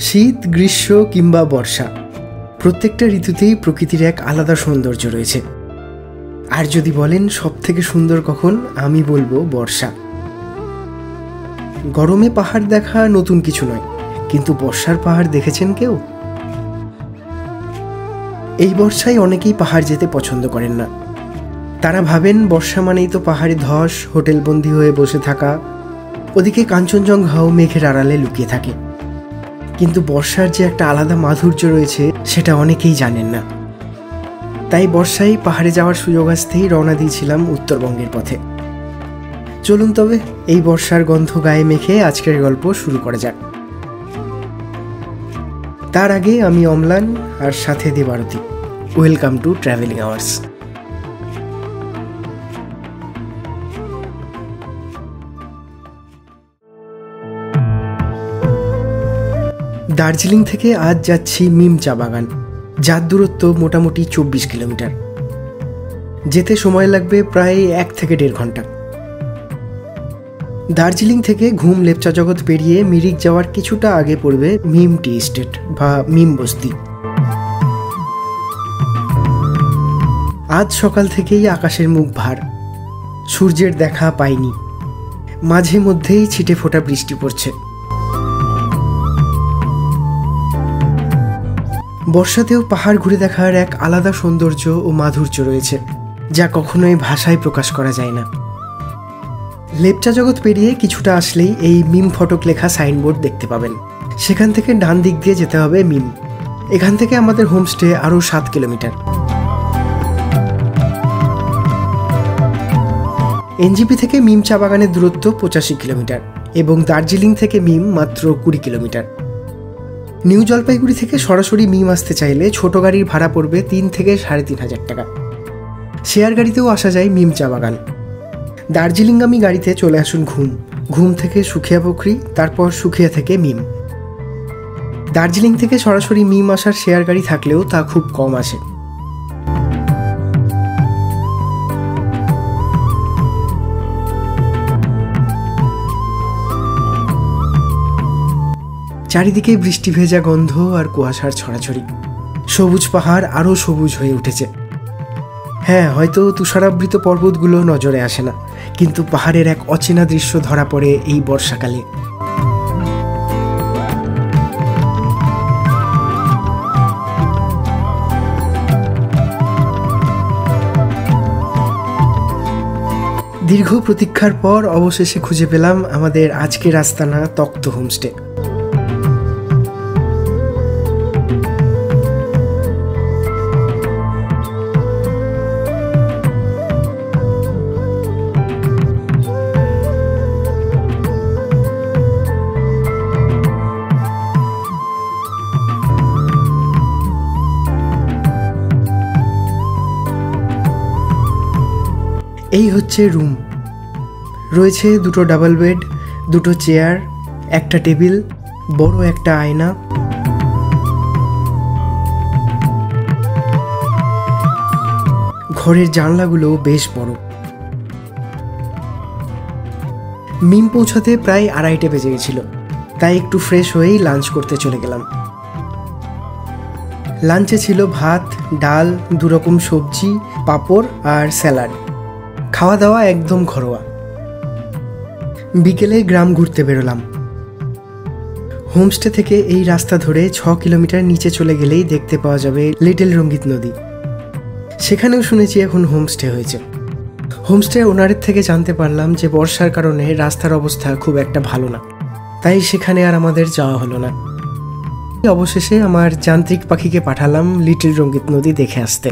শীত, গ্রীষ্ম কিংবা বর্ষা, প্রত্যেকটা ঋতুতেই প্রকৃতির এক আলাদা সৌন্দর্য রয়েছে। আর যদি বলেন সব থেকে সুন্দর কখন, আমি বলবো বর্ষা। গরমে পাহাড় দেখা নতুন কিছু নয়, কিন্তু বর্ষার পাহাড় দেখেছেন কেউ? এই বর্ষায় অনেকেই পাহাড় যেতে পছন্দ করেন না। তারা ভাবেন বর্ষা মানেই তো পাহাড়ে ধস, হোটেলবন্দি হয়ে বসে থাকা, ওদিকে কাঞ্চনজঙ্ঘাও মেঘের আড়ালে লুকিয়ে থাকে। কিন্তু বর্ষার যে একটা আলাদা মাধুর্য রয়েছে সেটা অনেকেই জানেন না। তাই বর্ষায় পাহাড়ে যাওয়ার সুযোগ আসতেই রওনা দিয়েছিলাম উত্তরবঙ্গের পথে। চলুন তবে এই বর্ষার গন্ধ গায়ে মেখে আজকের গল্প শুরু করা যাক। তার আগে আমি অম্লান, আর সাথে Debarati. Welcome to travelling hours. Darjeeling থেকে আজ যাচ্ছি মিম চা বাগান, যার দূরত্ব মোটামুটি 24 কিলোমিটার। যেতে সময় লাগবে প্রায় 1 থেকে 1.5 ঘন্টা। দার্জিলিং থেকে ঘুম লেপচা জগৎ পেরিয়ে মিরিক যাওয়ার কিছুটা আগে পড়বে মিম টি এস্টেট বা মিম বস্তি। আজ সকাল থেকেই আকাশের মুখ ভার, সূর্যের দেখা পাইনি, মাঝে মধ্যেই ছিটে ফোটা বৃষ্টি পড়ছে। বর্ষাতেও পাহাড় ঘুরে দেখার এক আলাদা সৌন্দর্য ও মাধুর্য রয়েছে, যা কখনোই ভাষায় প্রকাশ করা যায় না। লেপচা জগৎ পেরিয়ে কিছুটা আসলেই এই মিম ফটক লেখা সাইনবোর্ড দেখতে পাবেন। সেখান থেকে ডান দিক দিয়ে যেতে হবে মিম। এখান থেকে আমাদের হোমস্টে আরও 7 কিলোমিটার। এনজিপি থেকে মিম চা বাগানের দূরত্ব 85 কিলোমিটার এবং দার্জিলিং থেকে মিম মাত্র 20 কিলোমিটার। নিউ জলপাইগুড়ি থেকে সরাসরি মিম আসতে চাইলে ছোট গাড়ির ভাড়া পড়বে 3 থেকে 3,500 টাকা। শেয়ার গাড়িতেও আসা যায় মিম চা বাগান। দার্জিলিংগামী গাড়িতে চলে আসুন ঘুম থেকে সুখিয়া পুখরি, তারপর সুখিয়া থেকে মিম। দার্জিলিং থেকে সরাসরি মিম আসার শেয়ার গাড়ি থাকলেও তা খুব কম আসে। চারিদিকে বৃষ্টি ভেজা গন্ধ আর কুয়াশার ছড়াছড়ি। সবুজ পাহাড় আরও সবুজ হয়ে উঠেছে। হ্যাঁ, হয়তো তুষারাবৃত পর্বতগুলো নজরে আসে না, কিন্তু পাহাড়ের এক অচেনা দৃশ্য ধরা পড়ে এই বর্ষাকালে। দীর্ঘ প্রতীক্ষার পর অবশেষে খুঁজে পেলাম আমাদের আজকের আস্তানা তক্ত হোমস্টে। এই হচ্ছে রুম। রয়েছে 2টো ডাবল বেড, 2টো চেয়ার, একটা টেবিল, বড় একটা আয়না। ঘরের জানলাগুলো বেশ বড়। মিম পৌঁছাতে প্রায় 2:30 বেজে গেছিল, তাই একটু ফ্রেশ হয়েই লাঞ্চ করতে চলে গেলাম। লাঞ্চে ছিল ভাত, ডাল, 2 রকম সবজি, পাঁপড় আর স্যালাড। খাওয়া দাওয়া একদম ঘরোয়া। বিকেলে গ্রাম ঘুরতে বেরোলাম। হোমস্টে থেকে এই রাস্তা ধরে 6 কিলোমিটার নিচে চলে গেলেই দেখতে পাওয়া যাবে লিটল রঙ্গিত নদী। সেখানেও শুনেছি এখন হোমস্টে হয়েছে। হোমস্টে ওনারের থেকে জানতে পারলাম যে বর্ষার কারণে রাস্তার অবস্থা খুব একটা ভালো না, তাই সেখানে আর আমাদের যাওয়া হলো না। অবশেষে আমার যান্ত্রিক পাখিকে পাঠালাম লিটল রঙ্গিত নদী দেখে আসতে।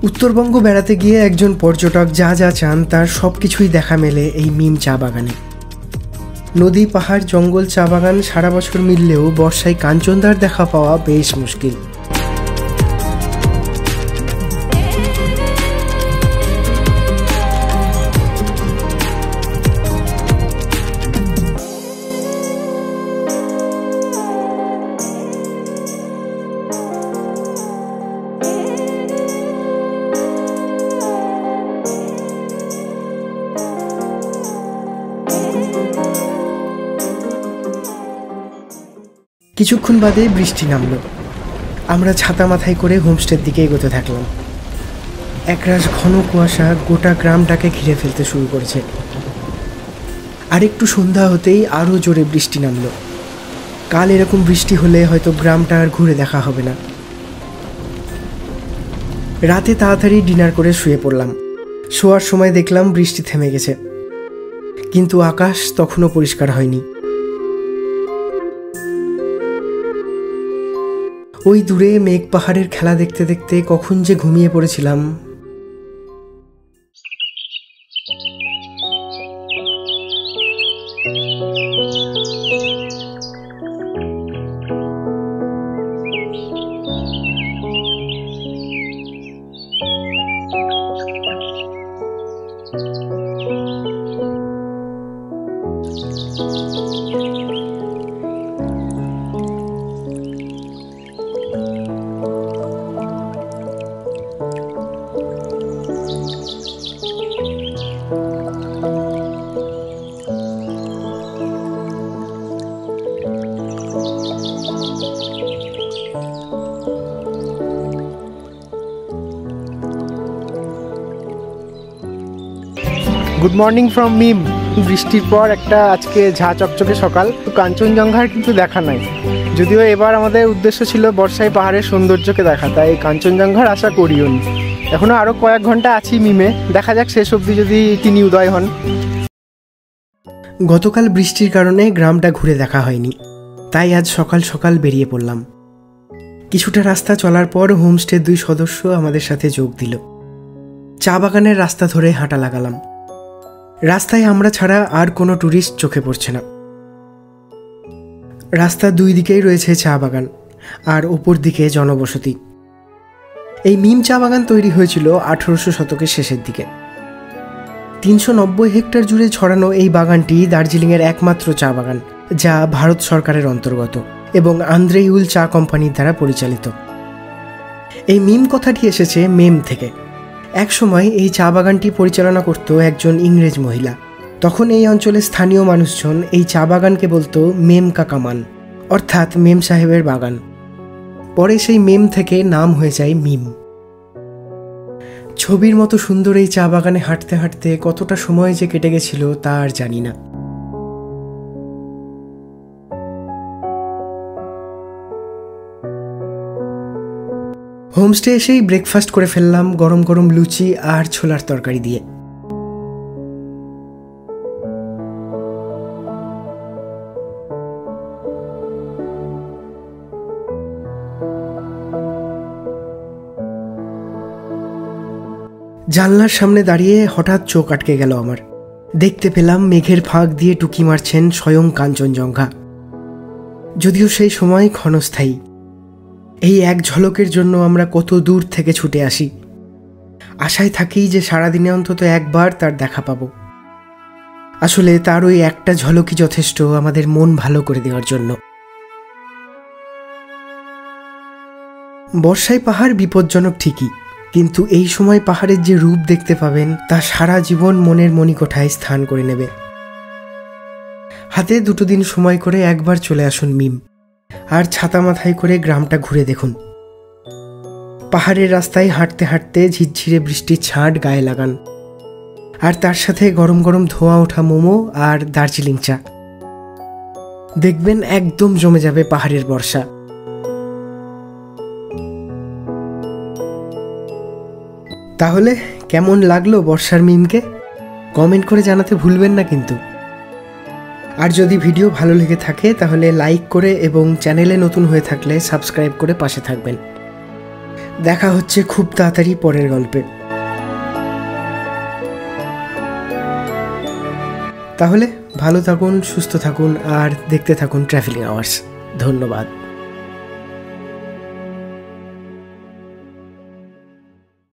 উত্তরবঙ্গ বেড়াতে গিয়ে একজন পর্যটক যা যা চান তার সব কিছুই দেখা মেলে এই মিম চা বাগানে। নদী, পাহাড়, জঙ্গল, চা বাগান সারা বছর মিললেও বর্ষায় কাঞ্চনদার দেখা পাওয়া বেশ মুশকিল। কিছুক্ষণ বাদে বৃষ্টি নামলো। আমরা ছাতা মাথায় করে হোমস্টের দিকে এগোতে থাকলাম। একরাশ ঘন কুয়াশা গোটা গ্রামটাকে ঘিরে ফেলতে শুরু করেছে। আরেকটু সন্ধ্যা হতেই আরও জোরে বৃষ্টি নামলো। কাল এরকম বৃষ্টি হলে হয়তো গ্রামটা আর ঘুরে দেখা হবে না। রাতে তাড়াতাড়ি ডিনার করে শুয়ে পড়লাম। শোয়ার সময় দেখলাম বৃষ্টি থেমে গেছে, কিন্তু আকাশ তখনও পরিষ্কার হয়নি। ওই দূরে মেঘ পাহাড়ের খেলা দেখতে দেখতে কখন যে ঘুমিয়ে পড়েছিলাম। গুড মর্নিং ফ্রম মিম। বৃষ্টির পর একটা আজকে ঝা চকচকে সকাল। কাঞ্চনজঙ্ঘার কিন্তু দেখা নাই, যদিও এবার আমাদের উদ্দেশ্য ছিল বর্ষাই পাহাড়ের সৌন্দর্যকে দেখা, তাই কাঞ্চনজঙ্ঘার আশা করিও নি। এখনো আরও কয়েক ঘন্টা আছি মিমে, দেখা যাক শেষ অবধি যদি তিনি উদয় হন। গতকাল বৃষ্টির কারণে গ্রামটা ঘুরে দেখা হয়নি, তাই আজ সকাল সকাল বেরিয়ে পড়লাম। কিছুটা রাস্তা চলার পর হোমস্টের 2 সদস্য আমাদের সাথে যোগ দিল। চা বাগানের রাস্তা ধরে হাঁটা লাগালাম। রাস্তায় আমরা ছাড়া আর কোনো ট্যুরিস্ট চোখে পড়ছে না। রাস্তার 2 দিকেই রয়েছে চা বাগান, আর ওপর দিকে জনবসতি। এই মিম চা বাগান তৈরি হয়েছিল 1800 শতকের শেষের দিকে। 390 হেক্টর জুড়ে ছড়ানো এই বাগানটি দার্জিলিংয়ের একমাত্র চা বাগান, যা ভারত সরকারের অন্তর্গত এবং আন্দ্রেইউল চা কোম্পানির দ্বারা পরিচালিত। এই মিম কথাটি এসেছে মেম থেকে। একসময় এই চা বাগানটি পরিচালনা করত একজন ইংরেজ মহিলা। তখন এই অঞ্চলের স্থানীয় মানুষজন এই চা বাগানকে বলতো মেম কা কামান, অর্থাৎ মেম সাহেবের বাগান। পরে সেই মেম থেকে নাম হয়ে যায় মিম। ছবির মতো সুন্দর এই চা বাগানে হাঁটতে হাঁটতে কতটা সময় যে কেটে গেছিল তা আর জানি না। হোমস্টে এসেই ব্রেকফাস্ট করে ফেললাম গরম গরম লুচি আর ছোলার তরকারি দিয়ে। জানলার সামনে দাঁড়িয়ে হঠাৎ চোখ আটকে গেল আমার। দেখতে পেলাম মেঘের ফাঁক দিয়ে টুকি মারছেন স্বয়ং কাঞ্চনজঙ্ঘা, যদিও সেই সময় ক্ষণস্থায়ী। এই এক ঝলকের জন্য আমরা কত দূর থেকে ছুটে আসি, আশায় থাকি যে সারাদিনে অন্তত একবার তার দেখা পাব। আসলে তার ওই একটা ঝলকই যথেষ্ট আমাদের মন ভালো করে দেওয়ার জন্য। বর্ষায় পাহাড় বিপজ্জনক ঠিকই, কিন্তু এই সময় পাহাড়ের যে রূপ দেখতে পাবেন তা সারা জীবন মনের মণিকোঠায় স্থান করে নেবে। হাতে 2 দিন সময় করে একবার চলে আসুন মিম, আর ছাতা মাথায় করে গ্রামটা ঘুরে দেখুন। পাহাড়ের রাস্তায় হাঁটতে হাঁটতে ঝিরঝিরে বৃষ্টির ছাঁট গায়ে লাগান, আর তার সাথে গরম গরম ধোঁয়া ওঠা মোমো আর দার্জিলিং চা। দেখবেন একদম জমে যাবে পাহাড়ের বর্ষা। তাহলে কেমন লাগলো বর্ষার মিমকে? কমেন্ট করে জানাতে ভুলবেন না কিন্তু। আর যদি ভিডিও ভালো লেগে থাকে তাহলে লাইক করে এবং চ্যানেলে নতুন হয়ে থাকলে সাবস্ক্রাইব করে পাশে থাকবেন। দেখা হচ্ছে খুব তাড়াতাড়ি পরের গল্পে। তাহলে ভালো থাকুন, সুস্থ থাকুন আর দেখতে থাকুন ট্রাভেলিং আওয়ার্স। ধন্যবাদ।